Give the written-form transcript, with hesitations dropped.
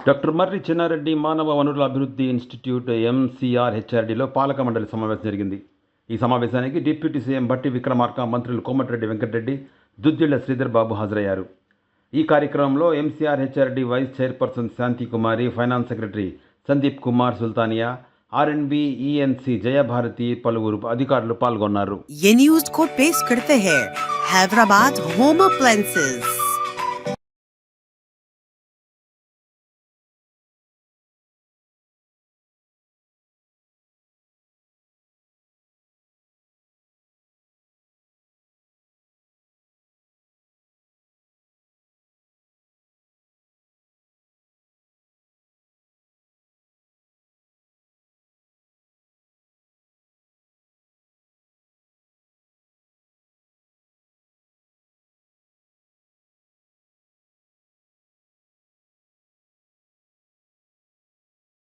Doctor మర్రి చెన్నారెడ్డి మానవ వనరుల అభివృద్ధి ఇన్స్టిట్యూట్ ఎంసీఆర్ హెచ్ఆర్డీలో పాలక మండలి సమావేశం జరిగింది. ఈ సమావేశానికి డిప్యూటీ సీఎం భట్టి విక్రమార్క, మంత్రులు కోమటిరెడ్డి వెంకటరెడ్డి, దుద్దిళ్ల శ్రీధర్ బాబు హాజరయ్యారు. ఈ కార్యక్రమంలో ఎంసీఆర్ హెచ్ఆర్డీ వైస్ చైర్పర్సన్ శాంతి కుమారి, ఫైనాన్స్ సెక్రటరీ సందీప్ కుమార్ సుల్తానియా, ఆర్ఎండ్బి ఈఎన్సీ జయభారతి, పలువురు అధికారులు పాల్గొన్నారు. ये न्यूज को पेश करते हैं हैदराबाद होम अप्लायंसेस।